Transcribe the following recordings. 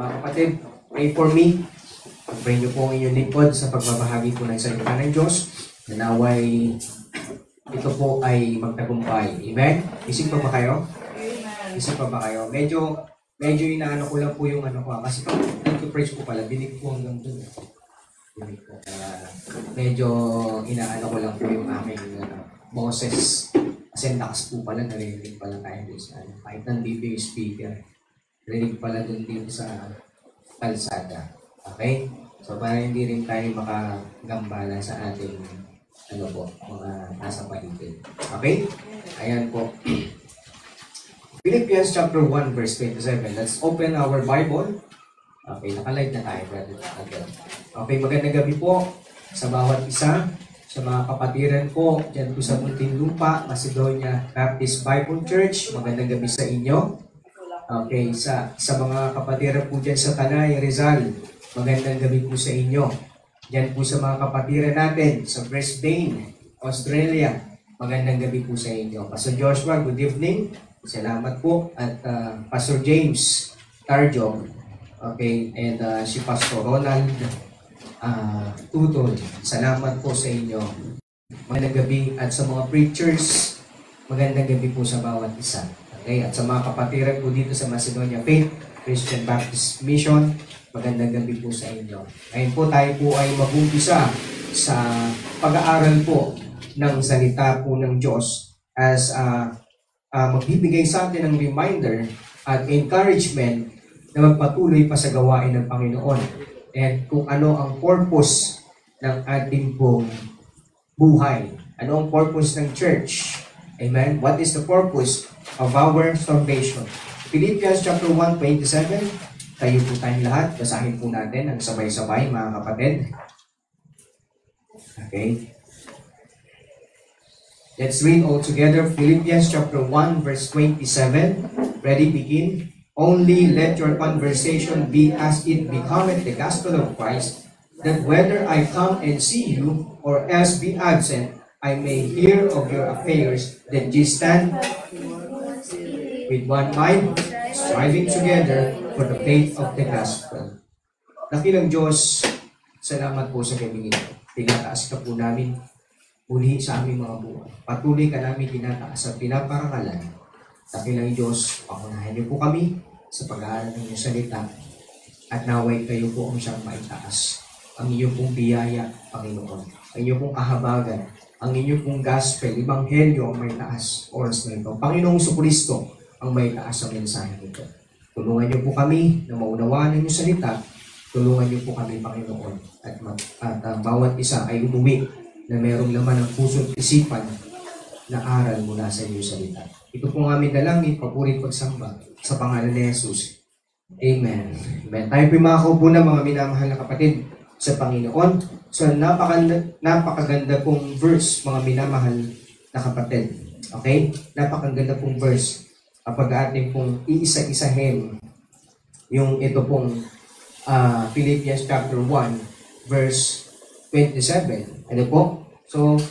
Mga kapatid, pray for me. Pray niyo po ang inyong lingkod sa pagbabahagi po ng salita ng Diyos. Nanaway ito po ay magtagumpay. Amen? Isip pa ba kayo? Isip pa ba kayo? Medyo inaano ko lang po yung ano ko. Kasi pag nag-preach ko pala, dinig po hanggang dun. Dinig po. Medyo inaano ko lang po yung aming boses. Kasi lakas po pala, narinig pala tayo doon sa kahit nandito yung speaker. Narinig pala doon din sa kalsada. Okay? So, para hindi rin tayo makagambala sa ating mga nasa paligid. Okay? Ayan po. Philippians chapter 1 verse 27. Let's open our Bible. Okay, nakalive na tayo, brother. Okay, magandang gabi po sa bawat isa. Sa mga kapatiran po, dyan po sa Muntinlupa, Macedonia Baptist Bible Church, magandang gabi sa inyo. Okay, sa mga kapatiran po dyan sa Tanay, Rizal, magandang gabi po sa inyo. Dyan po sa mga kapatiran natin sa Brisbane, Australia, magandang gabi po sa inyo. Pastor Joshua, good evening. Salamat po. At Pastor James Tarjo, okay, and si Pastor Ronald Tutol, salamat po sa inyo. Magandang gabi at sa mga preachers, magandang gabi po sa bawat isa. Okay, at sa mga kapatiran po dito sa Macedonia Faith Christian Baptist Mission, magandang gabi po sa inyo. Ngayon po tayo po ay mag-umpisa sa pag-aaral po ng salita po ng Diyos as magbibigay sa atin ng reminder at encouragement na magpatuloy pa sa gawain ng Panginoon. And kung ano ang purpose ng ating pong buhay. Ano ang purpose ng church? Amen? What is the purpose of our salvation? Philippians chapter 1, 27. Tayo po tayong lahat. Basahin po natin ang sabay-sabay, mga kapatid. Okay. Let's read all together. Philippians chapter 1, verse 27. Ready, begin. Only let your conversation be as it becometh the gospel of Christ, that whether I come and see you, or else be absent, I may hear of your affairs, that ye stand with one mind, striving together for the faith of the gospel. Dakilang Diyos, salamat po sa gabi ito. Tinataas ka po namin muli sa aming mga buhay. Patuloy ka namin tinataas at pinaparangalan. Dakilang Diyos, pangunahin niyo po kami sa pag-aaral ng iyong salita at naway kayo po ang siyang maitaas. Ang inyong pong biyaya, Panginoon. Ang inyong pong kahabagan. Ang inyong pong gospel, ebanghelyo ang maitaas oras na ito. Panginoong Jesucristo ang maitaas ang mensahe nito. Tulungan niyo po kami na maunawaan ng iyong salita. Tulungan niyo po kami, Panginoon. At bawat isa ay umuwi na mayroong laman ng puso't isipan na aral mula sa iyong salita. Ito po ang aming dalangin, papuri pagsamba sa pangalan ni Jesus. Amen. Amen. Tayo po makakaupo na mga minamahal na kapatid sa Panginoon. So napakaganda pong verse, mga minamahal na kapatid. Okay? Napakaganda pong verse kapag ating pong iisa-isahin yung ito pong Philippians chapter 1 verse 27. Ano po? So,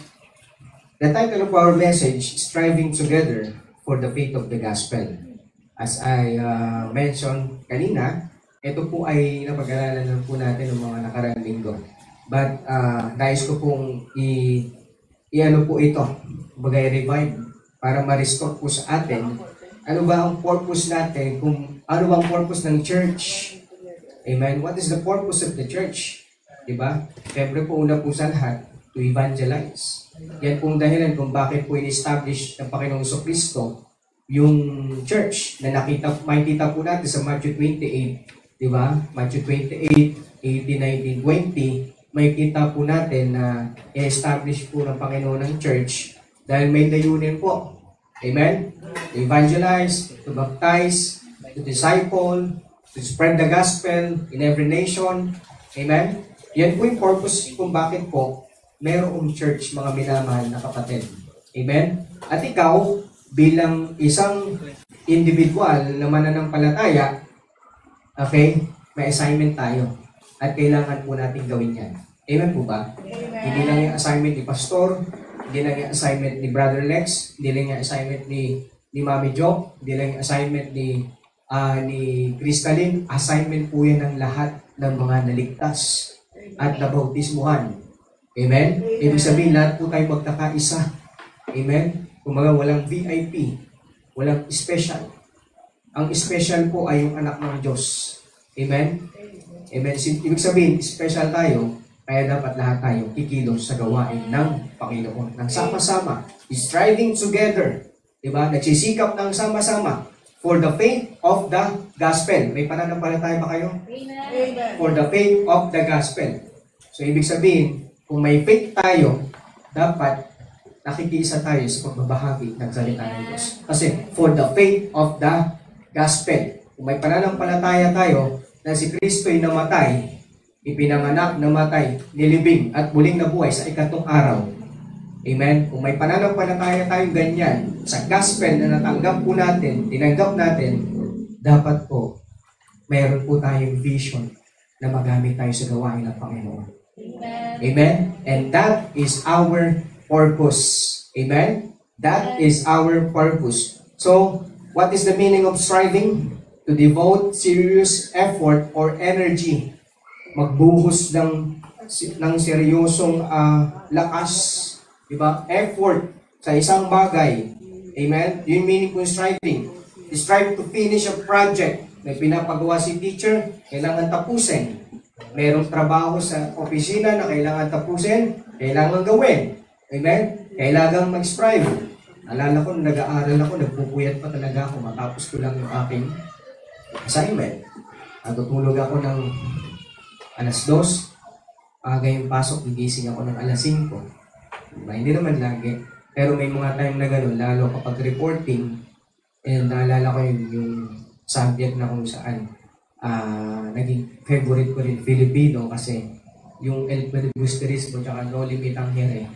the title of our message, Striving Together for the Faith of the Gospel. As I mentioned kanina, ito po ay napag-aralan lang po natin ng mga nakaraang linggo. But nais ko pong i-ano po ito, bagay-revive, para ma-restore po sa atin. Ano ba ang purpose natin? Ano ba ang purpose ng church? Amen? What is the purpose of the church? Diba? Siyempre po, una po sa lahat, to evangelize. Yan pong dahilan kung bakit po in-establish ng Panginoong Jesucristo yung church na makikita po natin sa Matthew 28, di ba? Matthew 28, 18, 19, 20, makikita po natin na i-establish po ng Panginoon ng church dahil may layunin po. Amen? To evangelize, to baptize, to disciple, to spread the gospel in every nation. Amen? Yan po yung purpose kung bakit po mayroong church, mga minamahal na kapatid. Amen? At ikaw, bilang isang individual na mananampalataya, okay, may assignment tayo. At kailangan po natin gawin yan. Amen po ba? Amen. Hindi lang yung assignment ni Pastor, hindi lang yung assignment ni Brother Lex, hindi lang yung assignment ni Mami Jo, hindi lang yung assignment ni ni Crystalline, assignment po yan ng lahat ng mga naligtas at nabautismuhan. Amen? Ibig sabihin, lahat po tayo magkakaisa. Amen? Kung mga walang VIP, walang special. Ang special po ay yung anak ng Diyos. Amen? Amen? Ibig sabihin, special tayo, kaya dapat lahat tayo kikilos sa gawain ng Panginoon. Nang sama-sama, striving together. Diba? Nagsisikap ng sama-sama for the faith of the gospel. May pananampalataya ba kayo? Amen. For the faith of the gospel. So, ibig sabihin, kung may faith tayo, dapat nakikisa tayo sa pagbabahagi ng salita ng Diyos. Kasi, for the faith of the gospel. Kung may pananampalataya tayo na si Kristo'y namatay, ipinanganak, namatay, nilibing, at muling nabuhay sa ikatong araw. Amen? Kung may pananampalataya tayong ganyan, sa gospel na natanggap po natin, tinanggap natin, dapat po, mayroon po tayong vision na magamit tayo sa gawain ng Panginoon. Amen. Amen? And that is our purpose. Amen? That is our purpose. So, what is the meaning of striving? To devote serious effort or energy. Magbuhos ng seryosong lakas, diba? Effort sa isang bagay. Amen? Yung meaning po striving. Strive to finish a project. May pinapagawa si teacher, kailangan tapusin. Merong trabaho sa opisina na kailangan tapusin, kailangan gawin. Amen? Kailangan mag-strive. Alala ko, nag-aaral ako, nagpupuyat pa talaga ako, matapos ko lang yung aking assignment. Natutulog ako ng alas 2, aga yung pasok, gigising ako ng alas 5. Diba? Hindi naman lagi. Pero may mga time na gano'n, lalo kapag reporting, and naalala ko yung subject na kung saan naging favorite ko rin Filipino kasi yung El Filibusterismo tsaka No Limit ang Here.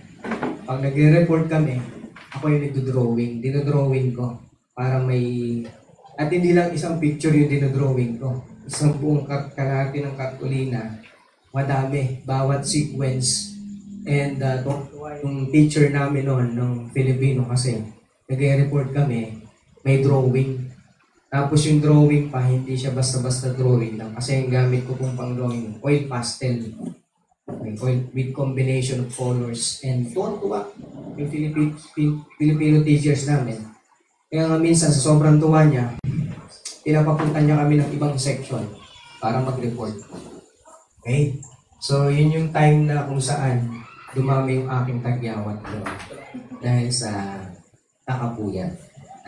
Pag nagre-report kami, ako yung nagdo-drawing. Dinodrawing ko para may... At hindi lang isang picture yung dinodrawing ko. Isang buong kalahati ng kartulina. Madami. Bawat sequence. And yung teacher namin noon, ng Filipino kasi, nagre-report kami, may drawing. Tapos yung drawing pa, hindi siya basta-basta drawing lang. Kasi yung gamit ko pong pang drawing, oil pastel. Oil with combination of colors. And tuwa-tuwa yung Filipino teachers namin. Kaya nga minsan, sa sobrang tuwa niya, pinapapunta niya kami ng ibang section para mag-report. Okay? So, yun yung time na kung saan dumami yung aking tagyawat doon. Dahil sa takapuyan.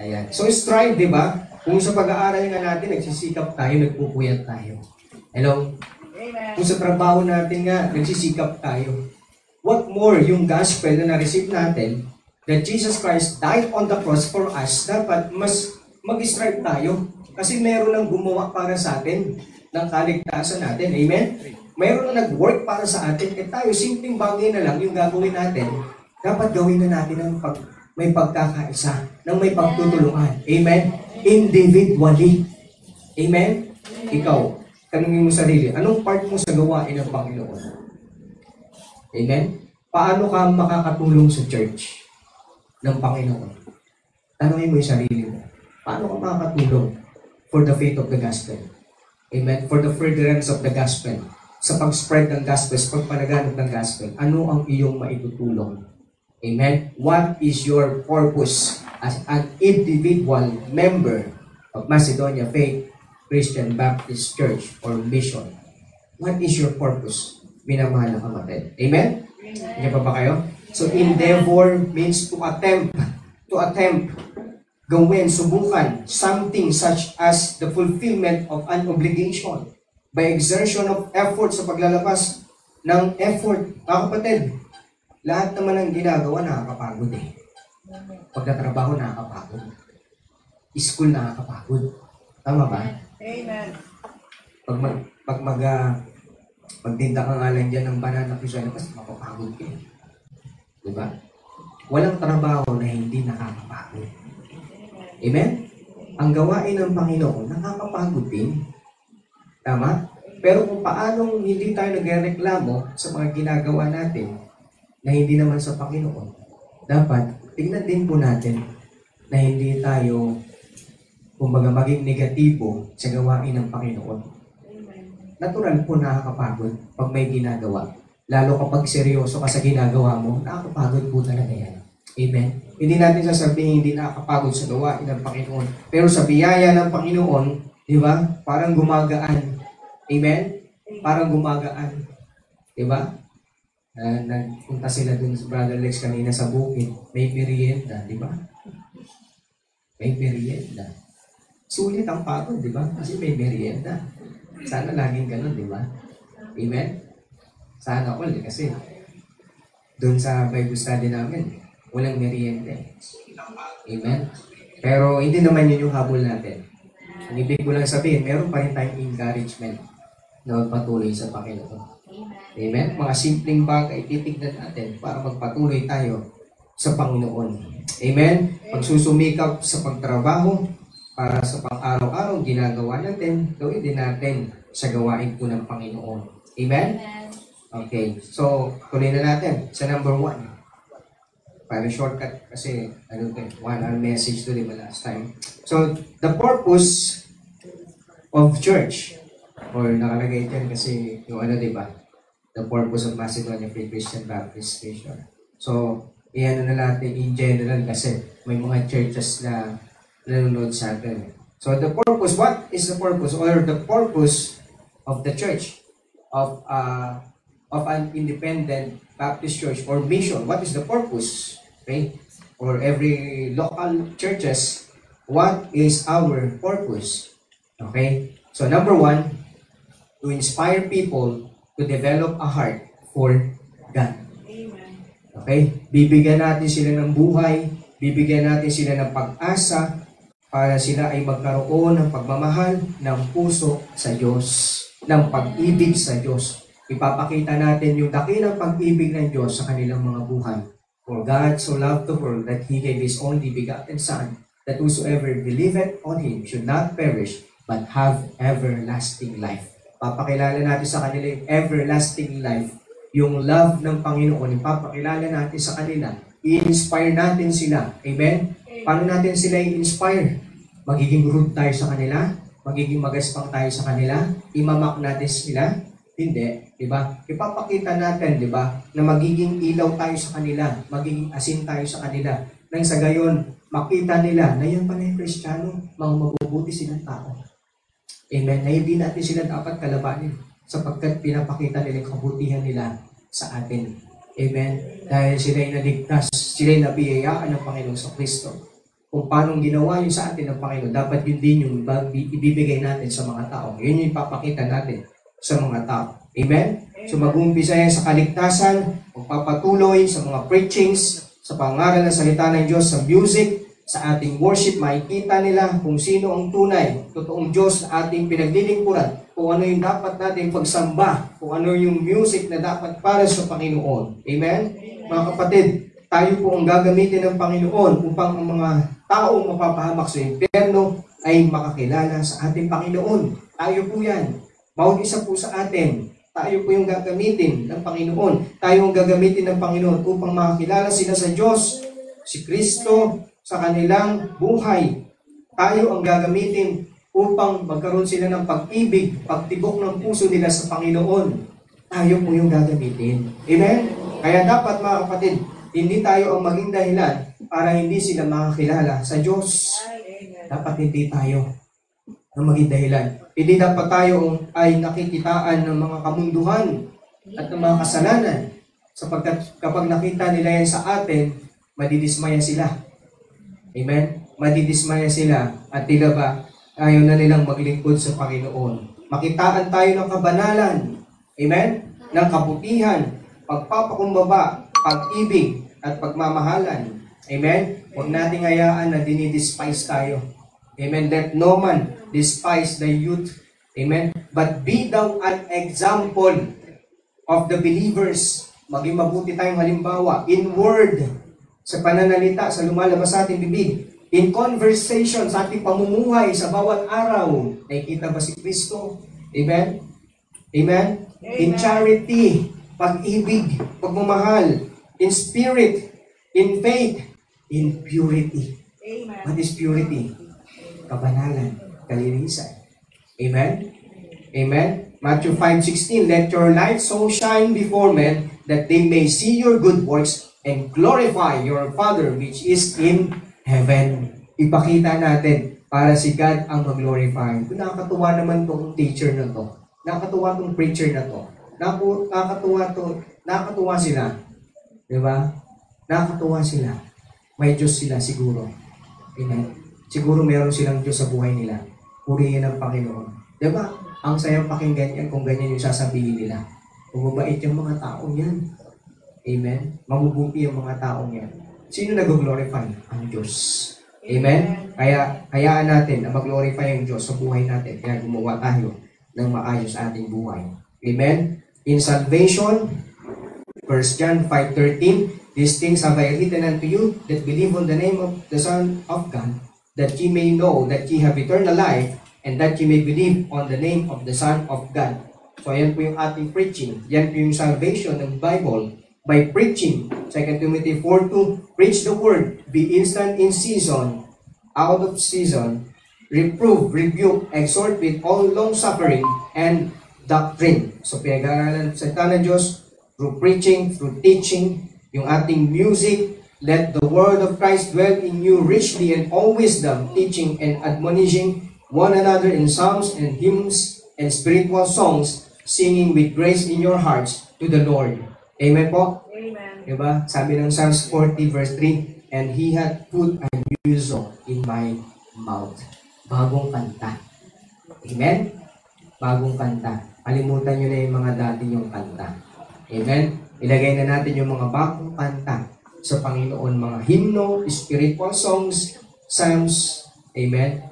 Ayan. So, strive, di ba? Kung sa pag-aaral nga natin, nagsisikap tayo, nagpupuyat tayo. Hello? Amen. Kung sa trabaho natin nga, nagsisikap tayo. What more yung gospel na na-receive natin, that Jesus Christ died on the cross for us, dapat mas mag-strive tayo. Kasi meron nang gumawa para sa atin ng kaligtasan natin. Amen? Meron na nag-work para sa atin. Eh tayo, simpleng bagay na lang yung gagawin natin. Dapat gawin na natin ng may pagkakaisa, ng may pagtutulungan. Amen? Individually. Amen? Ikaw, tanungin mo sarili, anong part mo sa gawain ng Panginoon? Amen? Paano ka makakatulong sa church ng Panginoon? Tanungin mo yung sarili mo. Paano ka makakatulong for the faith of the gospel? Amen? For the furtherance of the gospel. Sa pag-spread ng gospel, sa pagpanaganap ng gospel, ano ang iyong maitutulong? Amen? What is your purpose as an individual member of Macedonia Faith Christian Baptist Church or Mission? What is your purpose? Minamahal na kapatid. Amen? Hindi pa ba kayo? So, endeavor means to attempt. To attempt. Gawin, subukan. Something such as the fulfillment of an obligation by exertion of effort sa paglalabas ng effort. Kapatid, lahat naman ng ginagawa nakakapagod eh. Pagkatrabaho nakakapagod. School nakakapagod. Tama ba? Amen. Pagtinda ka nga lang dyan ng banana sa labas, makapagod ka eh. Diba? Walang trabaho na hindi nakakapagod. Amen? Ang gawain ng Panginoon, nakakapagod din. Tama? Pero kung paanong hindi tayo nagreklamo sa mga ginagawa natin na hindi naman sa Panginoon, dapat tignan din po natin na hindi tayo kumbaga maging negatibo sa gawain ng Panginoon. Natural po nakakapagod pag may ginagawa. Lalo kapag seryoso ka sa ginagawa mo, nakakapagod po talaga yan. Amen? Hindi natin sasabihin hindi nakakapagod sa gawain ng Panginoon. Pero sa biyaya ng Panginoon, di ba? Parang gumagaan. Amen? Parang gumagaan. Di ba? Nagpunta sila dun sa Brother Lex kanina sa bukid. May merienda, di ba? May merienda. Sulit ang pagod, di ba? Kasi may merienda. Sana laging ganun, di ba? Amen? Sana all, kasi doon sa Bible study namin, walang merienda. Amen? Pero hindi naman yun yung habol natin. Ang ibig ko lang sabihin, meron pa rin tayong encouragement na magpatuloy sa Panginoon. Amen? Mga simpleng bagay, titignan natin para magpatuloy tayo sa Panginoon. Amen? Pagsusumikap sa pagtrabaho, para sa pang-araw-araw ginagawa natin, gawin din natin sa gawain po ng Panginoon. Amen? Okay. So, tuloy na natin sa number 1. Para shortcut kasi, 1 hour message to diba last time. So, the purpose of church, or nakalagay dyan kasi yung diba? The purpose of Macedonia Free Christian Baptist Station. So, iyan na natin in general kasi may mga churches na nanonood sa atin. So, the purpose, what is the purpose or the purpose of the church of an independent Baptist church or mission? What is the purpose? Okay? Or every local churches, what is our purpose? Okay? So, number 1, to inspire people to develop a heart for God. Okay? Bibigyan natin sila ng buhay, bibigyan natin sila ng pag-asa para sila ay magkaroon ng pagmamahal ng puso sa Diyos, ng pag-ibig sa Diyos. Ipapakita natin yung dakilang pag-ibig ng Diyos sa kanilang mga buhay. For God so loved the world that He gave His only begotten Son, that whosoever believeth on Him should not perish, but have everlasting life. Papakilala natin sa kanila yung everlasting life, yung love ng Panginoon. Ipapakilala natin sa kanila. I-inspire natin sila. Amen? Paano natin sila i-inspire? Magiging rude tayo sa kanila? Magiging magaspang tayo sa kanila? Imamak natin sila? Hindi, di ba? Ipapakita natin, di ba, na magiging ilaw tayo sa kanila, magiging asin tayo sa kanila. Nang sa gayon, makita nila na yan pala yung Kristiyano, mga mabubuti silang tao. Amen? Na hindi natin sila dapat kalabanin sapagkat pinapakita nila yung kabutihan nila sa atin. Amen? Dahil sila ay naligtas, sila ay nabiyayaan ng Panginoon sa Kristo. Kung paano ginawa yun sa atin ng Panginoon, dapat yun din yung ibibigay natin sa mga tao. Yun yung ipapakita natin sa mga tao. Amen? So mag-uumpisa yan sa kaligtasan, magpapatuloy sa mga preachings, sa pangaral ng salita ng Diyos, sa music, sa ating worship, makikita nila kung sino ang tunay, totoong Diyos na ating pinaglilingkuran, kung ano yung dapat natin pagsamba, kung ano yung music na dapat para sa Panginoon. Amen? Mga kapatid, tayo po ang gagamitin ng Panginoon upang ang mga taong mapapahamak sa impyerno ay makakilala sa ating Panginoon. Tayo po yan. Bawat isa po sa atin, tayo po yung gagamitin ng Panginoon. Tayo ang gagamitin ng Panginoon upang makakilala sila sa Diyos, si Kristo, sa kanilang buhay. Tayo ang gagamitin upang magkaroon sila ng pag-ibig, pagtibok ng puso nila sa Panginoon. Tayo po yung gagamitin. Amen? Kaya dapat mga kapatid, hindi tayo ang maging dahilan para hindi sila makakilala sa Diyos. Dapat hindi tayo ang maging dahilan. Hindi dapat tayo ay nakikitaan ng mga kamunduhan at ng mga kasalanan. Sapagkat kapag nakita nila yan sa atin, madidismaya sila. Amen? Madidismaya sila at tila ba ayaw na nilang maglingkod sa Panginoon. Makitaan tayo ng kabanalan. Amen? Ng kabutihan, pagpapakumbaba, pag-ibig, at pagmamahalan. Amen? Huwag nating hayaan na dinidespise tayo. Amen? Let no man despise the youth. Amen? But be thou an example of the believers. Maging mabuti tayong halimbawa in word, sa pananalita, sa lumalabas sa ating bibig, in conversation, sa ating pamumuhay, sa bawat araw. Nakikita ba si Kristo? Amen? Amen? In charity, pag-ibig, pagmamahal, in spirit, in faith, in purity. Amen. What is purity? kabanalan, kalinisan. Amen? Amen? Matthew 5:16, let your light so shine before men that they may see your good works and glorify your Father which is in heaven. Ipakita natin para si God ang mag-glorify. Nakakatuwa naman tong teacher na to. Nakakatuwa tong preacher na to. Nakakatuwa sila. Diba? Nakakatuwa sila. May Diyos sila siguro. Amen. Siguro meron silang Diyos sa buhay nila. Purihin ang Panginoon. Diba? Ang sayang pakinggan yan kung ganyan yung sasabihin nila. Bumabait yung mga taong yan. Amen? Mabubuti yung mga taong yan. Sino nag-glorify? Ang Diyos. Amen? Kaya, hayaan natin na mag-glorify ang Diyos sa buhay natin. Kaya gumawa tayo ng maayos ating buhay. Amen? In salvation, 1 John 5:13, these things have I written unto you that believe on the name of the Son of God, that ye may know that ye have eternal life, and that ye may believe on the name of the Son of God. So, ayan po yung ating preaching. Yan po yung salvation ng Bible by preaching. 2 Timothy 4:2, preach the word, be instant in season, out of season, reprove, rebuke, exhort with all long-suffering and doctrine. So, pinag-aaralan sa salita ng Diyos, through preaching, through teaching, yung ating music, let the word of Christ dwell in you richly and all wisdom, teaching and admonishing one another in psalms and hymns and spiritual songs, singing with grace in your hearts to the Lord. Amen po? Amen. Diba? Sabi ng Psalms 40 verse 3, and He hath put a new song in my mouth. Bagong kanta. Amen? Bagong kanta. Kalimutan nyo na yung mga dati yung kanta. Amen? Ilagay na natin yung mga bagong kanta sa Panginoon, mga hymno, spiritual songs, psalms, amen?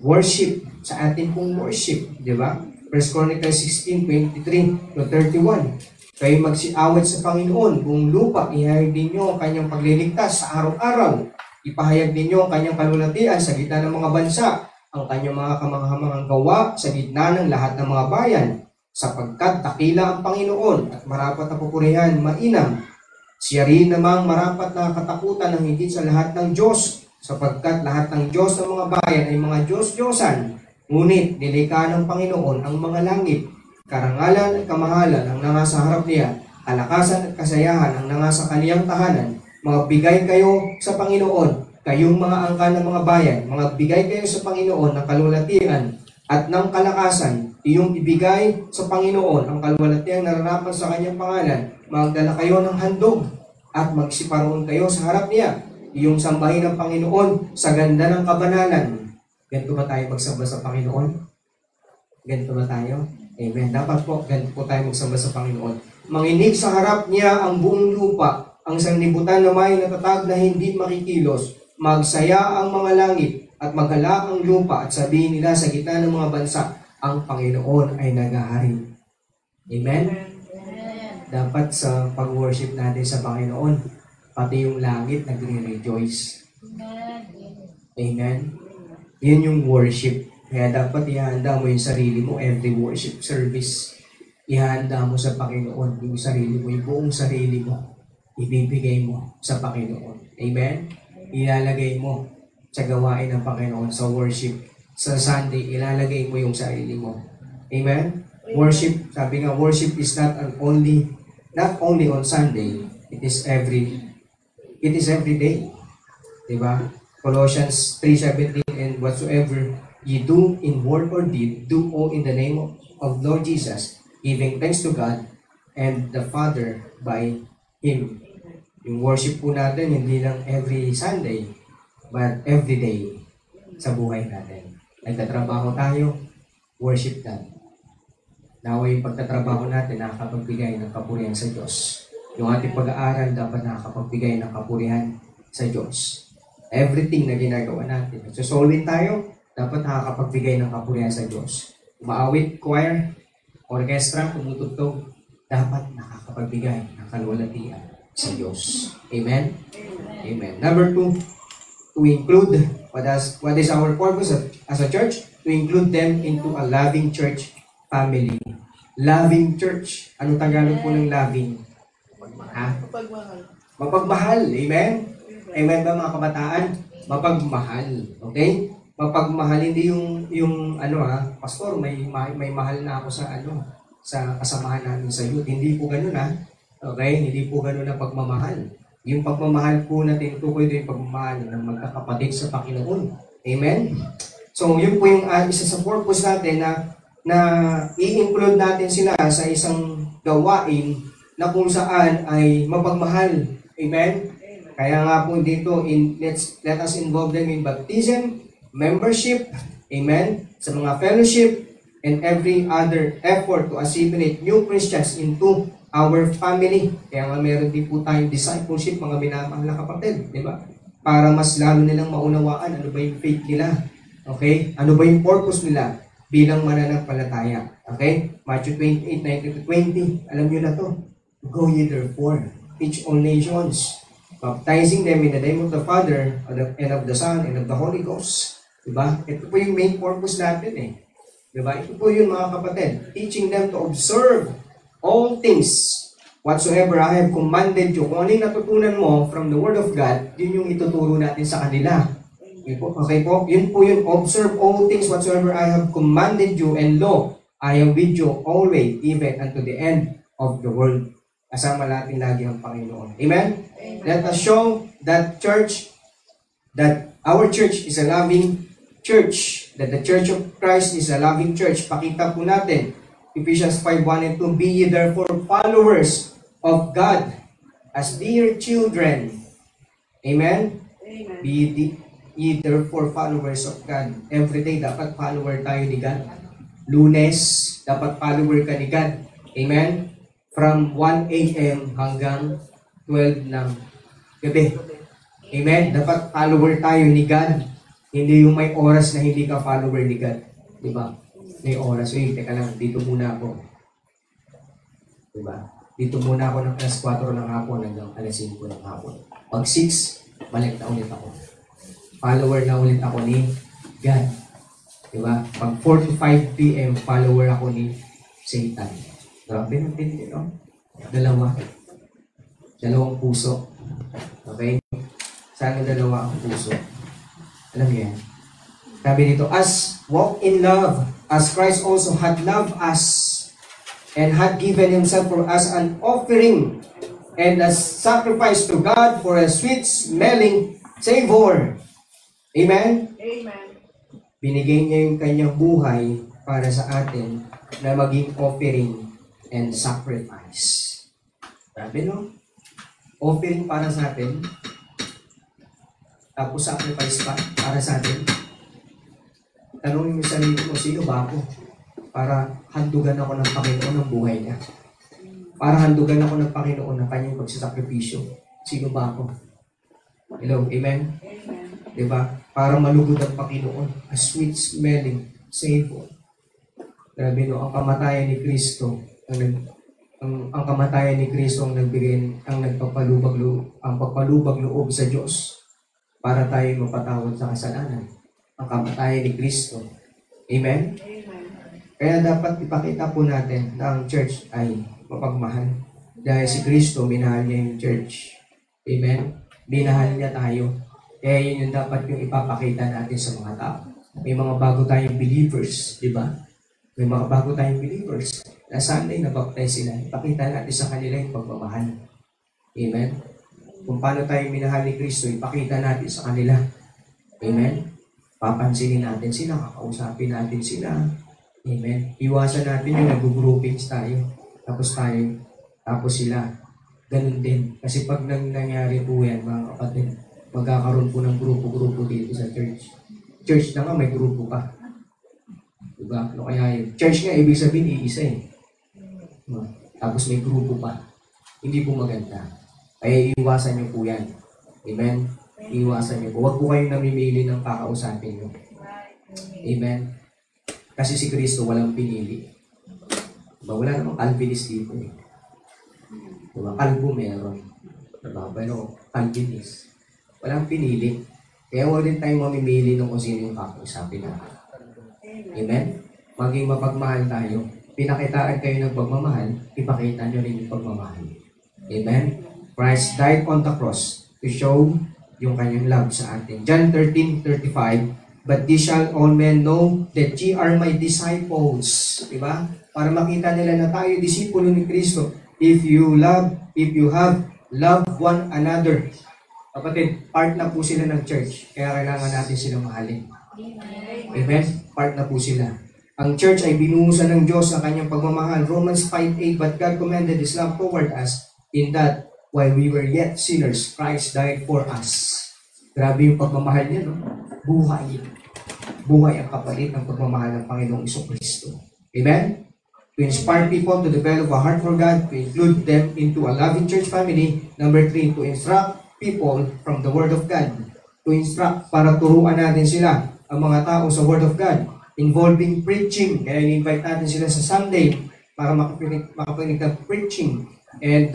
Worship, sa ating pong worship, di ba? 1 Chronicles 16:23-31. Kayo magsiawit sa Panginoon, buong lupa, ihayag ninyo ang kanyang pagliligtas sa araw-araw. Ipahayag ninyo ang kanyang kalulatian sa gitna ng mga bansa, ang kanyang mga kamanghamangang gawa sa gitna ng lahat ng mga bayan. Sapagkat dakila ang Panginoon at marapat na pupurihan, mainam. Siya rin namang marapat na katakutan ng higit sa lahat ng Diyos, sapagkat lahat ng Diyos ng mga bayan ay mga Diyos-Diyosan. Ngunit nilikha ng Panginoon ang mga langit, karangalan at kamahalan ang nangasa harap niya, kalakasan at kasayahan ang nangasa kaniyang tahanan. Magbigay kayo sa Panginoon, kayong mga angkan ng mga bayan, magbigay kayo sa Panginoon ng kalulatian at ng kalakasan. Iyong ibigay sa Panginoon ang kalwalatiang nararapat sa kanyang pangalan. Magdala kayo ng handog at magsiparoon kayo sa harap niya. Iyong sambahin ang Panginoon sa ganda ng kabanalan. Ganito ba tayo magsamba sa Panginoon? Ganito ba tayo? Amen. Dapat po, ganito po tayo magsamba sa Panginoon. Manginig sa harap niya ang buong lupa, ang sanglibutan na may natatag na hindi makikilos. Magsaya ang mga langit at maghala ang lupa at sabihin nila sa gitna ng mga bansa, ang Panginoon ay nag-ahari. Amen? Dapat sa pag-worship natin sa Panginoon, pati yung langit nagre-rejoice. Amen? Yan yung worship. Kaya dapat ihanda mo yung sarili mo every worship service. Ihanda mo sa Panginoon yung sarili mo, yung buong sarili mo. Ibibigay mo sa Panginoon. Amen? Ilalagay mo sa gawain ng Panginoon sa worship. Sa Sunday, ilalagay mo yung sarili mo. Amen? Worship, sabi nga, worship is not only on Sunday, it is every day. Diba? Colossians 3:17, and whatsoever ye do in word or deed, do all in the name of Lord Jesus, giving thanks to God and the Father by Him. Yung worship po natin, hindi lang every Sunday, but every day sa buhay natin. Nagtatrabaho tayo, worship God. Nawa yung pagtatrabaho natin, nakakapagbigay ng kapurihan sa Diyos. Yung ating pag-aaral, dapat nakakapagbigay ng kapurihan sa Diyos. Everything na ginagawa natin. Nagsasolving tayo, dapat nakakapagbigay ng kapurihan sa Diyos. Umaawit, choir, orchestra, tumutugtog, dapat nakakapagbigay ng kalwalatian sa Diyos. Amen? Amen. Number 2, to include, what is our purpose as a church? To include them into a loving church family. Loving church. Anong Tagalog po ng loving? Mapagmahal. Mapagmahal. Amen? Amen ba mga kabataan? Mapagmahal. Okay? Mapagmahal, hindi yung pastor, may mahal na ako sa sa kasamahan namin sa youth. Hindi po ganoon Okay? Hindi po ganoon ang pagmamahal. Yung pagmamahal po natin, tukoy din yung pagmamahal ng magkakapatid sa Panginoon. Amen? So, yun po yung isa sa purpose natin na i-include natin sila sa isang gawain na kung saan ay mapagmahal. Amen? Kaya nga po dito, let us involve them in baptism, membership, amen, sa mga fellowship, and every other effort to assimilate new Christians into our family. Kaya nga meron din po tayong discipleship, mga minamahal na kapatid, di ba? Para mas lalo nilang maunawaan ano ba yung faith nila. Okay? Ano ba yung purpose nila bilang mananampalataya. Okay? Matthew 28:19-20. Alam nyo na to. Go ye therefore, teach all nations, baptizing them in the name of the Father, and of the Son, and of the Holy Ghost. Diba? Ito po yung main purpose natin Diba? Ito po yun mga kapatid. Teaching them to observe all things whatsoever I have commanded you. Kung ano yung natutunan mo from the Word of God, yun yung ituturo natin sa kanila. Okay po? Yun po yun. Observe all things whatsoever I have commanded you, and lo, I am with you always, even unto the end of the world. Kasama natin lagi ang Panginoon. Amen? Amen? Let us show that our church is a loving church. That the Church of Christ is a loving church. Pakita po natin. Ephesians 5:1 and 2. Be ye therefore followers of God as dear children. Amen? Amen. Be ye therefore followers of God. Every day dapat follower tayo ni God. Lunes, dapat follower ka ni God. Amen? From 1 a.m. hanggang 12 ng gabi. Amen? Dapat follower tayo ni God. Hindi yung may oras na hindi ka follower ni God. Diba? May oras. Teka lang, dito muna ako. Diba? Dito muna ako ng alas 4 ng hapon hanggang alas 5 ng hapon. Pag 6, balik na ulit ako. Follower na ulit ako ni God. Diba? Pag 4 to 5 p.m., follower ako ni Satan. Grabe ng tindi, no? Dalawang puso. Okay? Sana dalawa ang puso. Alam niyo yan? Sabi dito, as walk in love, as Christ also had loved us, and had given Himself for us an offering, and a sacrifice to God for a sweet-smelling savor. Amen? Amen. Binigay niya yung kanyang buhay para sa atin na maging offering and sacrifice. Sabi, no? Offering para sa atin, tapos sacrifice pa para sa atin. Tanungin mo sa sarili mo, sino ba ako? Para handugan ako ng Panginoon ng buhay niya. Para handugan ako ng Panginoon ng kanyang pagsasakripisyo. Sino ba ako? Hello, amen? Amen. Diba? Para malugod ang Panginoon. A sweet smelling savor. Grabe, no? Ang kamatayan ni Kristo, ang kamatayan ni Kristo ang nagbigay, ang pagpalubag loob sa Diyos para tayo mapatawad sa kasalanan. Ang kamatayan ni Kristo. Amen? Amen. Kaya dapat ipakita po natin na ang church ay mapagmahal. Dahil si Kristo, minahal niya yung church. Amen? Minahal niya tayo. Kaya yun yung dapat yung ipapakita natin sa mga tao. May mga bago tayong believers, di ba? May mga bago tayong believers. Na Sunday, nabaptize sila. Ipakita natin sa kanila yung pagmamahal. Amen? Kung paano tayo minahal ni Kristo, ipakita natin sa kanila. Amen? Papansinin natin sila, kakausapin natin sila. Amen? Iwasan natin yung nag-groupings tayo. Tapos sila. Ganun din. Kasi pag nangyari po yan, mga kapatid, magkakaroon po ng grupo-grupo dito sa church. Church na nga, may grupo pa. Diba? Ano kaya yun? Church nga, ibig sabihin, iisa Tapos may grupo pa. Hindi po maganda. Kaya iwasan niyo po yan. Amen? Iwasan niyo po. Huwag po kayong namimili ng kakausapin niyo. Amen? Kasi si Kristo walang pinili. Diba? Wala namang Calvinist dito. Diba? Calvo meron. Diba? Pero Calvinist. Walang pinili. Kaya huwag din tayong mamimili ng kung sino yung kakausapin natin. Amen? Maging mapagmahal tayo. Pinakitaan kayo ng pagmamahal, ipakita nyo rin yung pagmamahal. Amen? Christ died on the cross to show yung kanyang love sa atin. John 13:35, But these shall all men know that ye are my disciples. Diba? Para makita nila na tayo disipulo ni Kristo. If you have loved one another. Kapatid, part na po sila ng church. Kaya kailangan natin silang mahalin. Amen? Part na po sila. Ang church ay binuhusan ng Diyos sa kanyang pagmamahal. Romans 5:8, but God commended His love toward us in that while we were yet sinners, Christ died for us. Grabe yung pagmamahal niya, no? Buhay. Buhay ang kapalit ng pagmamahal ng Panginoong Jesucristo. Amen? To inspire people to develop a heart for God, to include them into a loving church family. Number 3, to instruct people from the Word of God. To instruct, para turuan natin sila, ang mga tao sa Word of God. Involving preaching. Kaya in-invite natin sila sa Sunday para makapinig ng preaching. And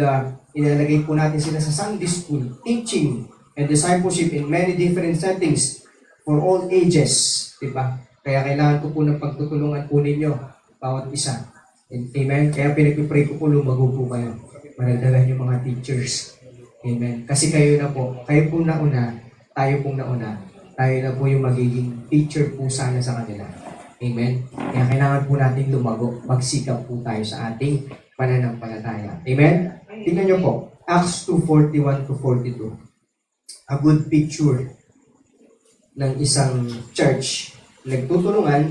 ilalagay po natin sila sa Sunday school, teaching and discipleship in many different settings for all ages. Diba? Kaya kailangan ko po ng pagtutulungan po ninyo, bawat isa. And, amen? Kaya pinagpipray ko po, lumago po kayo. Managdagan yung mga teachers. Amen? Kasi kayo po nauna, tayo pong nauna. Tayo na po yung magiging teacher po sana sa kanila. Amen? Kaya kailangan po natin lumago, magsikap po tayo sa ating pananampalataya. Amen? Tingnan nyo po, Acts 2:41-42. A good picture ng isang church nagtutulungan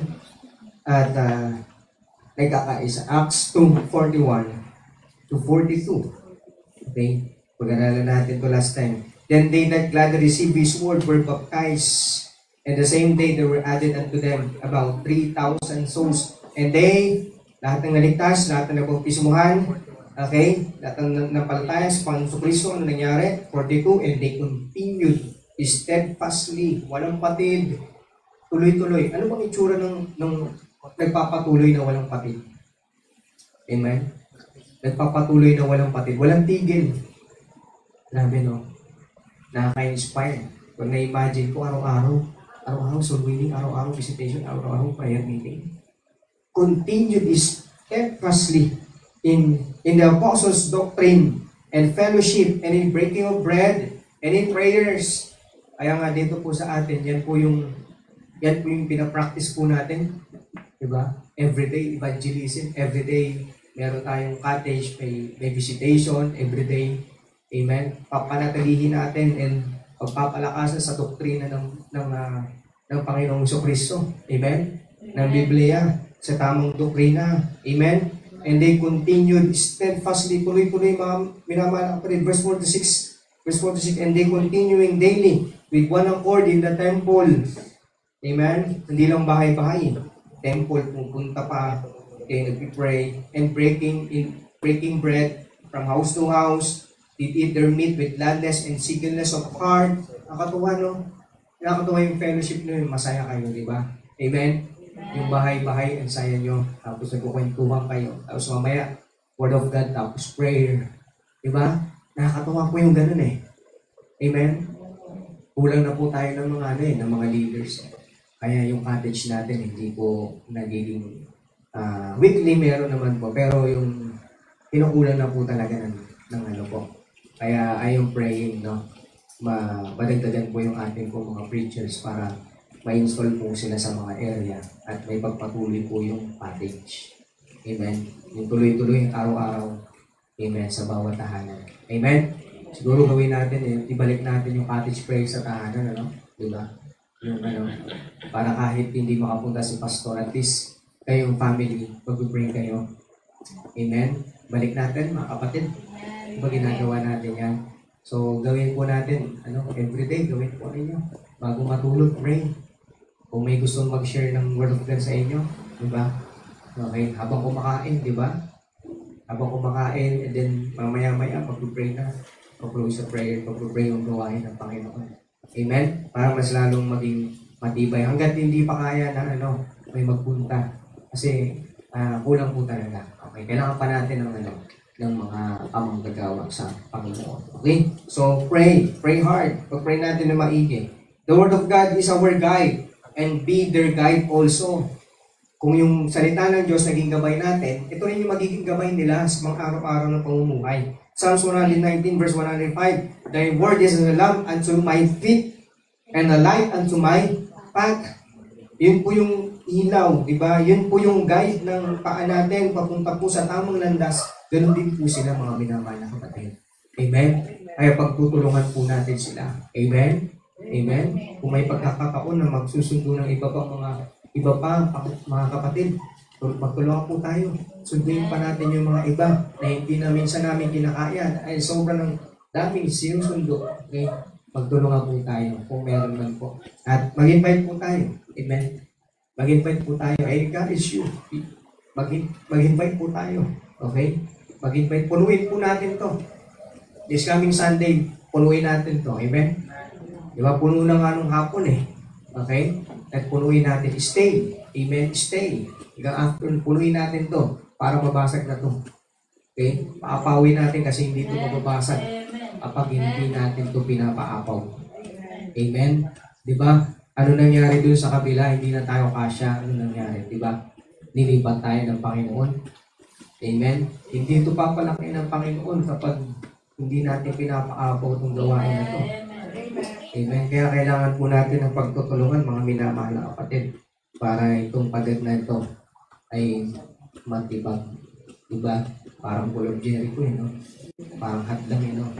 at nagkakaisa. Acts 2:41-42. Okay? Pag-aralan natin to last time. Then they that gladly received His word were baptized. And the same day there were added unto them about 3,000 souls. And they, lahat ng naligtas, lahat ng nabautismuhan, okay, lahat ng napalataya sa Panginoong Jesucristo, ano nangyari? 42, and they continued steadfastly, walang patid, tuloy-tuloy. Ano bang itsura ng nagpapatuloy na walang patid? Amen? Nagpapatuloy na walang patid, walang tigil. Grabe, no? Nakaka-inspire. Kung na-imagine ko, araw-araw soul winning, araw-araw visitation, araw-araw prayer meeting. Continued steadfastly in the apostles' doctrine and fellowship and in breaking of bread and in prayers. Kaya nga dito po sa atin, yan po yung pinapractice po natin. Diba? Everyday evangelism, everyday meron tayong cottage, may visitation, everyday. Amen? Papanatilihin natin and pagpapalakasan sa doktrina ng Panginoong Jesucristo. Amen? Ng Biblia, sa tamang doktrina. Amen? And they continued steadfastly, tuloy-tuloy mga minamahal kapatid. Verse 46, and they continuing daily with one accord in the temple. Amen? Hindi lang bahay-bahay. Temple, pupunta pa, nag-pray, and breaking bread from house to house. Did eat their meat with gladness and singleness of heart. Nakakatuwa, no? Nakakatuwa yung fellowship nyo, yung masaya kayo, di ba? Amen? Yung bahay-bahay, ang saya nyo. Tapos nagkukwentuhan kayo. Tapos mamaya, Word of God, tapos prayer. Di ba? Nakakatuwa po yung ganun eh. Amen? Kulang na po tayo ng mga leaders. Kaya yung cottage natin, hindi po nagiging weekly, meron naman po. Pero yung kinukulang na po talaga ng ano po. Kaya I'm praying, no, madagdagan po yung ating po mga preachers para ma-install po sila sa mga area at may pagpatuloy po yung cottage. Amen? Yung tuloy-tuloy, araw-araw. Amen? Sa bawat tahanan. Amen? Siguro gawin natin, ibalik natin yung cottage prayer sa tahanan, ano? Diba? Yung para kahit hindi makapunta si pastor, at least kayong family, pag-pray kayo. Amen? Balik natin, mga kapatid. Diba ginagawa natin yan? So, gawin po natin, everyday, gawin po ninyo. Bago matulog, pray. Kung may gustong mag-share ng Word of God sa inyo, diba? Okay, habang kumakain, diba? Habang kumakain, and then mamaya-maya, pag-pray na. Pag-close sa prayer, pag-pray yung gawain ng Panginoon. Amen? Para mas lalong maging matibay. Hanggat hindi pa kaya na, may magpunta. Kasi, kulang po talaga. Okay, kailangan pa natin ng mga pamanggagawa sa Panginoon. Okay? So, pray. Pray hard. Pag-pray natin na maigi. The Word of God is our guide and be their guide also. Kung yung salita ng Diyos naging gabay natin, ito rin yung magiging gabay nila sa mga araw-araw ng pamumuhay. Psalms 119 verse 105, Thy word is a lamp unto my feet and a light unto my path. Yun po yung ilaw, di ba? Yun po yung guide ng paa natin papunta po sa tamang landas. Ganun din po sila mga minamahal na kapatid. Amen? Kaya pagtutulungan po natin sila. Amen? Amen? Kung may pagkakataon na magsusundo ng iba pa mga kapatid, magtulungan po tayo. Sunduin pa natin yung mga iba na hindi na minsan namin kinakaya. Ay sobrang daming sinusundo. Okay? Magtulungan po tayo kung meron man po. At mag-invite po tayo. Amen? Mag-invite po tayo. I encourage you. Mag-invite po tayo. Okay? Mag-invite. Punuin po natin to. This coming Sunday, punuin natin to. Amen? Di ba? Puno na nga nung hapon eh. Okay? At punuin natin. Stay. Amen? Stay. Hanggang afternoon, punuin natin to para mabasag na to. Okay? Paapawin natin kasi hindi ito mababasag kapag hindi natin to pinapaapaw. Amen? Di ba? Ano nangyari dun sa kabila? Hindi na tayo kasya. Ano nangyari? Di ba? Nilipat tayo ng Panginoon. Amen? Hindi ito papalaki ng Panginoon kapag hindi natin pinapaapaw itong gawain na ito. Amen? Kaya kailangan po natin ng pagtutulungan, mga minamahal na kapatid, para itong pagat na ito ay matibag. Diba? Parang Bull of Jericho, no? Parang hadlang, no?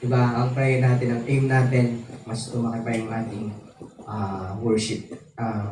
Diba? Ang prayer natin, ang aim natin, mas lumaki pa yung ating worship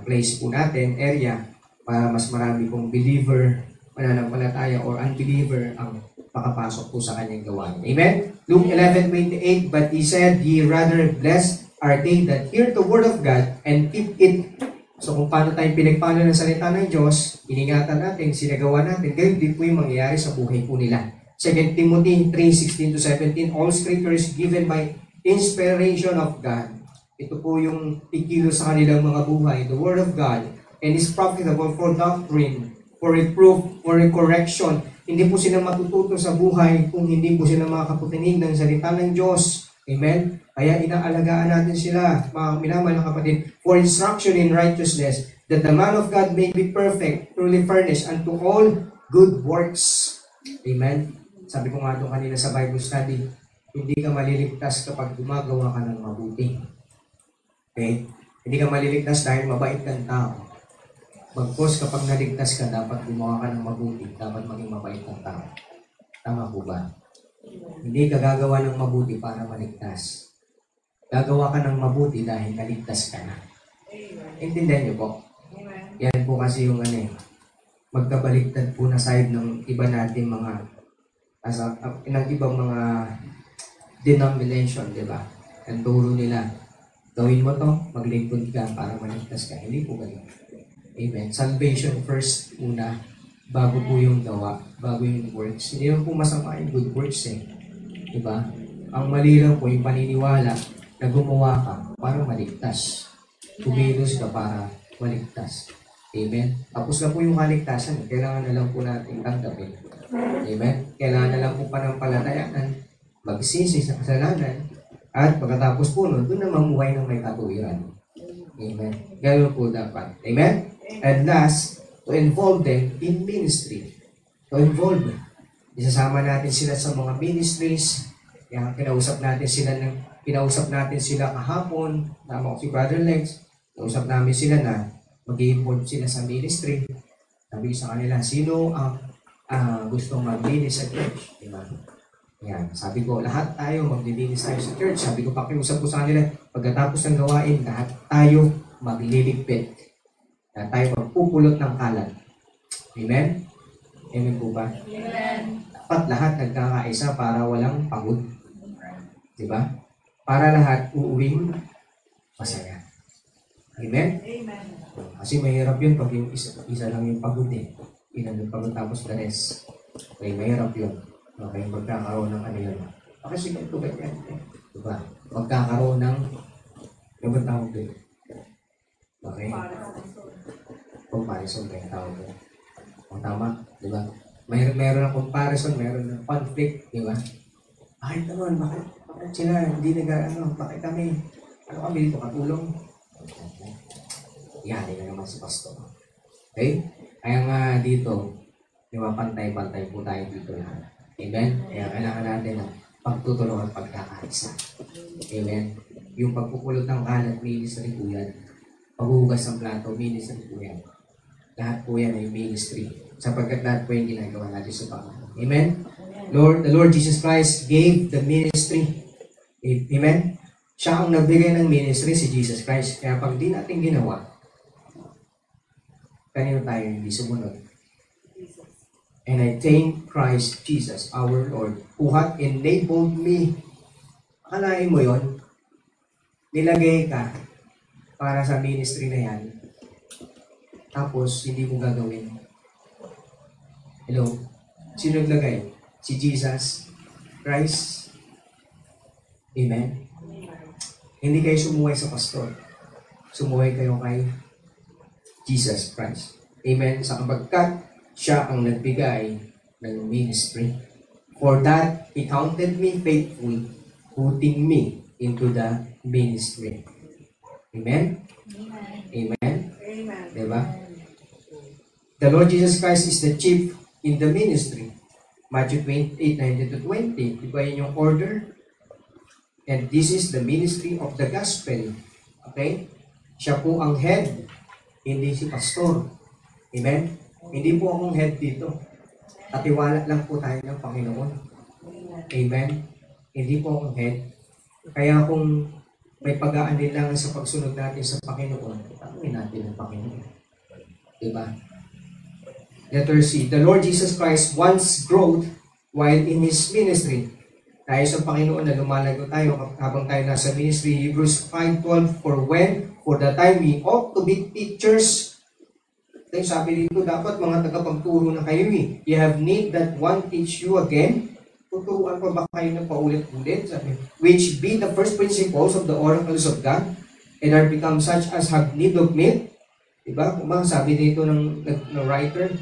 place po natin, area, para mas marami pong believer, mananampalataya, or unbeliever ang makapasok po sa kanyang gawain. Amen? Luke 11:28, but he said, ye rather blessed are they that hear the word of God and keep it. So kung paano tayo pinagpano ng salita ng Diyos, iningatan natin, sinagawa natin, ganyan din po yung mangyayari sa buhay po nila. 2 Timothy 3:16-17, all scripture is given by inspiration of God. Ito po yung ikilos sa kanilang mga buhay, the word of God, and is profitable for doctrine, for reproof, for correction. Hindi po sila matututo sa buhay kung hindi po sila makakaputinig ng salita ng Diyos. Amen? Kaya inaalagaan natin sila, mga minamahal na kapatid, for instruction in righteousness, that the man of God may be perfect, truly furnished unto all good works. Amen? Sabi ko nga doon kanina sa Bible study, hindi ka maliligtas kapag gumagawa ka ng mabuti. Okay? Hindi ka maliligtas dahil mabait kang tao. Bagkus kapag naligtas ka, dapat gumawa ka ng mabuti, dapat maging mabait kang tao. Tama po ba? Hindi ka gagawa ng mabuti para maligtas. Gagawa ka ng mabuti dahil naligtas ka na. Intindihan niyo po? Yan po kasi yung magkabaliktad po na side ng iba natin mga ng ibang mga denomination, di ba? Ang turo nila, gawin mo to, maglingkod ka para maligtas ka. Hindi po ganun. Amen. Salvation first una, bago po yung gawa, bago yung works. Hindi naman po masama yung good works eh. Diba? Ang mali lang po yung paniniwala na gumawa ka para maligtas. Kumilos ka para maligtas. Amen. Tapos na po yung kaligtasan. Kailangan na lang po natin tanggapin. Amen. Kailangan na lang po panampalatayaan, magsisi sa kasalanan, at pagkatapos po nun, doon na mamuhay ng may katuwiran. Amen. Ganoon po dapat. Amen. And last, to involve them in ministry. To involve. Isasama natin sila sa mga ministries. Kaya kinausap natin sila kahapon. Tama ko si Brother Lex. Kinausap namin sila na mag-i-involve sila sa ministry. Sabi sa kanila, sino ang gustong maglinis sa church? Diba? Yan. Sabi ko, lahat tayo maglilinis tayo sa church. Sabi ko, pakiusap ko sa kanila, pagkatapos ng gawain, lahat tayo magliligpit. Na tayo magpupulot ng kalat. Amen? Amen po ba? Amen. Dapat lahat nagkakaisa para walang pagod. Diba? Para lahat uuwing masaya. Amen? Amen. Kasi mahirap yun pag yung isa lang yung pagod eh. Ilan yung pagod tapos the rest. Okay, mahirap yun. Okay, magkakaroon ng ano yun. Kasi ganito ganyan. Diba? Magkakaroon ng yung tawag doon. Okay? Comparison ba yung tawag doon? O tama, di ba? Meron ng comparison, meron ng conflict, di ba? Bakit naman? Bakit sila hindi bakit kami dito katulong? Yan, na naman si Pastor. Okay? Kaya nga dito, di ba, pantay-pantay po tayo dito lahat. Amen? Kaya kailangan natin ng pagtutulungan at pagkakaisa. Amen? Yung pagpupulot ng kalat, ministry po yan. paghuhugas ng plato, ministry po yan. Lahat po yan ay ministry. Sapagkat lahat po yung ginagawa natin sa Panginoon. Amen? The Lord Jesus Christ gave the ministry. Amen? Siya ang nagbigay ng ministry, si Jesus Christ. Kaya pag di natin ginawa, kanino tayo hindi sumunod? And I thank Christ Jesus, our Lord, who had enabled me. Akalain mo yon, nilagay ka para sa ministry na yan, tapos hindi mo gagawin. Hello? Sino naglagay? Si Jesus Christ. Amen? Hindi kayo sumuway sa pastor. Sumuway kayo kay Jesus Christ. Amen? Sa kapagkat siya ang nagbigay ng ministry. For that, He counted me faithful, putting me into the ministry. Amen? Amen? Amen. Diba? The Lord Jesus Christ is the chief in the ministry. Matthew 28:19-20. Diba yun yung order? And this is the ministry of the gospel. Okay? Siya po ang head, hindi si pastor. Amen? Hindi po akong head dito. Tatiwala lang po tayo ng Panginoon. Amen? Hindi po akong head. Kaya kung may pag-aandilangan sa pagsunod natin sa Panginoon, tanungin natin ang Panginoon. Diba? Letter C. The Lord Jesus Christ wants growth while in His ministry. Tayo sa Panginoon na lumalago tayo habang tayo nasa ministry. Hebrews 5:12. For the time we ought to be teachers. Ito yung sabi dito, dapat mga tagapagturo na kayo eh. You have need that one teach you again. Tuturuan pa ba kayo ng paulit-ulit? Sabi, which be the first principles of the oracles of God and are become such as have need of meat. Diba? Kung ba, sabi dito ng writer,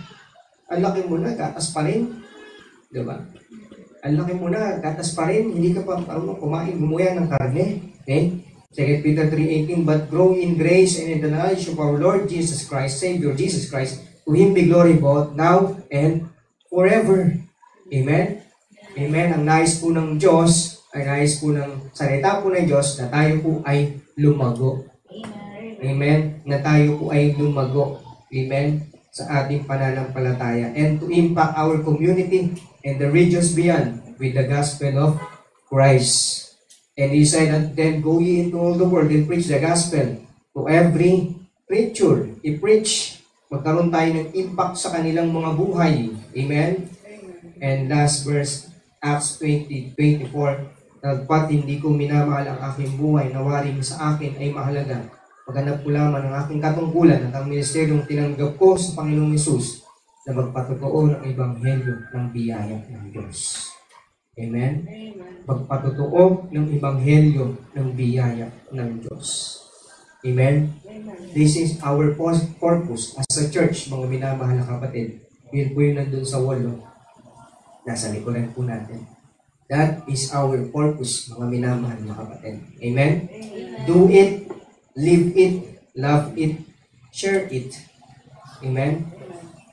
ang laki mo na, gatas pa rin. Diba? Ang laki mo na, gatas pa rin. Hindi ka pa marunong kumain, gumuya ng karne. Okay? 2 Peter 3:18, but grow in grace and in the knowledge of our Lord Jesus Christ, Savior Jesus Christ. To Him be glory both now and forever. Amen? Amen. Ang nais po ng Diyos, ay nais po ng salita po ng Diyos na tayo po ay lumago. Amen. Na tayo po ay lumago. Amen. Sa ating pananampalataya. And to impact our community and the regions beyond with the gospel of Christ. And He said, and then go ye into all the world and preach the gospel to every creature. I-preach. Magkaroon tayo ng impact sa kanilang mga buhay. Amen. And last verse, Acts 20:24, Nagpat hindi ko minamahal ang aking buhay, nawaring sa akin ay mahalaga. Paghanap ko lamang ng aking katungkulan at ang ministeryong tinanggap ko sa Panginoong Hesus na magpatotoo ng ebanghelyo ng biyaya ng Diyos. Amen? Magpatotoo ng ebanghelyo ng biyaya ng Diyos. Amen? This is our purpose as a church, mga minamahal na kapatid. Yun po yung nandun sa wall. Nasa likuran po natin. That is our purpose, mga minamahal na kapatid. Amen? Do it, live it, love it, share it. Amen?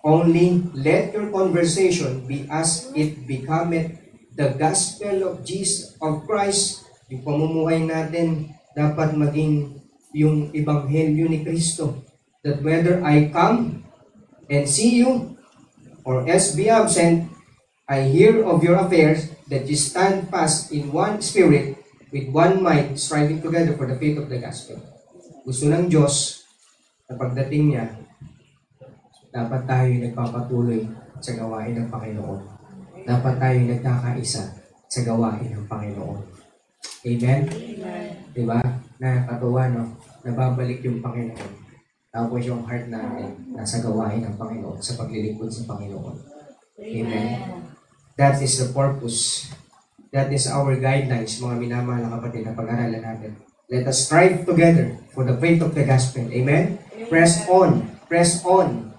Only let your conversation be as it becometh the gospel of Jesus, of Christ. Yung pamumuhay natin dapat maging yung ebanghelyo ni Kristo. That whether I come and see you or else be absent, I hear of your affairs, that you stand fast in one spirit, with one mind, striving together for the faith of the gospel. Gusto ng Diyos, na pagdating niya, dapat tayo nagpapatuloy sa gawain ng Panginoon. Dapat tayo nagkakaisa sa gawain ng Panginoon. Amen? Amen. Diba? Nakakatuwa, no? Nababalik yung Panginoon. Tapos yung heart natin nasa gawain ng Panginoon, sa paglilingkod sa Panginoon. Amen? That is the purpose. That is our guidelines, mga minamahal na kapatid, na pag-aralan natin. Let us strive together for the faith of the gospel. Amen? Press on. Press on.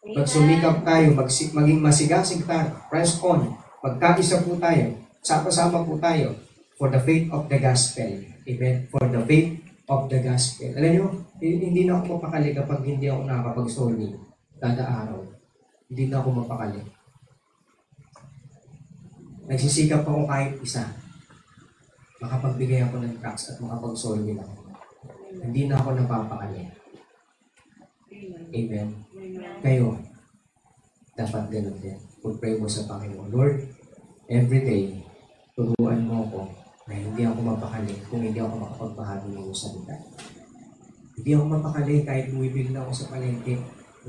Magsumikap tayo, maging masigasig tayo. Press on. Magkaisa po tayo. Sama-sama po tayo for the faith of the gospel. Amen? For the faith of the gospel. Alam nyo, hindi na ako mapakali kapag hindi ako nakakapag-solve kada araw. Hindi na ako mapakali. Nagsisikap ako kahit isa. Makapagbigay ako ng tracts at makapag-solve ako. Hindi na ako napapakali. Amen. Kayo, dapat ganun din. Pag-pray mo sa Panginoon, Lord, everyday, turuan mo ako na hindi ako mapakali kung hindi ako makapagbahagi ng iyong salita. Hindi ako mapakali kahit bumibili na ako sa palengke,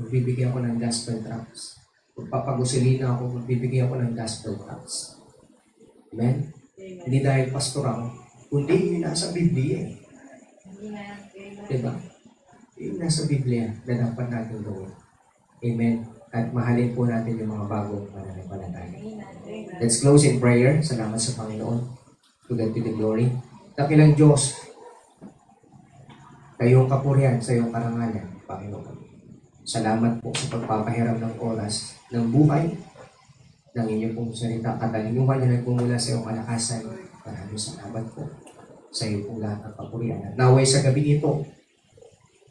magbibigay ako ng gospel tracts. Magpapagusilina ako, magbibigay ako ng gospel tracts. Amen? Hindi dahil pastor ako, kundi yung nasa Biblia. Diba? Yung nasa Biblia na dapat natin gawin. Amen? At mahalin po natin yung mga bagong mananampalataya. Let's close in prayer. Salamat sa Panginoon. To God be the glory. Dakilang Diyos, kayong kapurihan sa iyong karangalan, Panginoon. Salamat po sa pagpapahiram ng oras, ng buhay, ng inyong pong salita, katalinuhan na nagmumula sa iyong kalakasan. Maraming salamat po sa iyong pong lahat ng kapurihan. At naway sa gabi ito,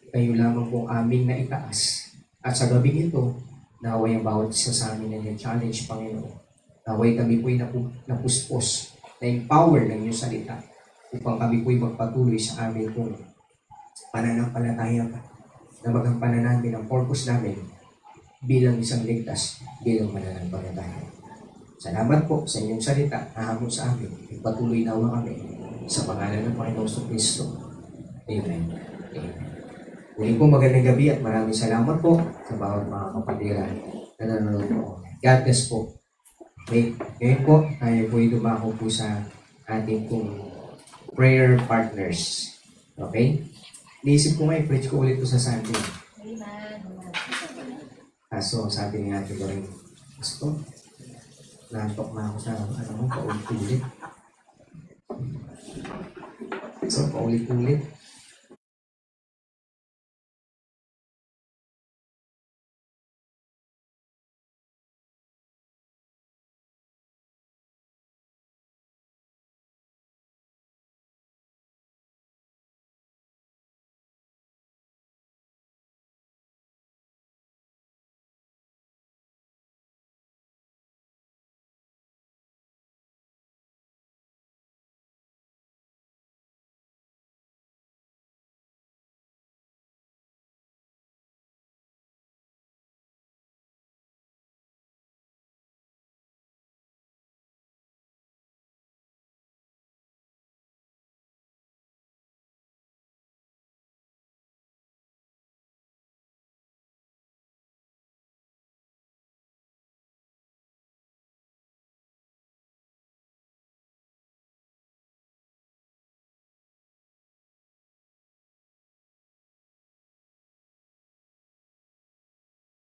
kayo lamang po aming naitaas. At sa gabi ito, naway ang bawat isa sa amin na challenge, Panginoon. Naway kami po'y napuspos, na-empower ng iyong salita upang kami po'y magpatuloy sa amin kung pananampalataya pa na magampanan namin ang purpose namin bilang isang ligtas, bilang mananampalataya. Salamat po sa inyong salita na hamon sa amin. Ipatuloy nawa kami sa pangalan ng Panginoong Kristo. Amen. Amen. Muli po magandang gabi at maraming salamat po sa bawat mga kapatiran na nanonood po. God bless po. Okay. Ngayon po, tayo po dumako po sa ating pong prayer partners. Okay? Naisip ko ngayon, preach ko ulit po sa Sunday. Kaso, sabi ni Ate Lorraine, gusto, nantok na ako sa, paulit-ulit. So, paulit-ulit.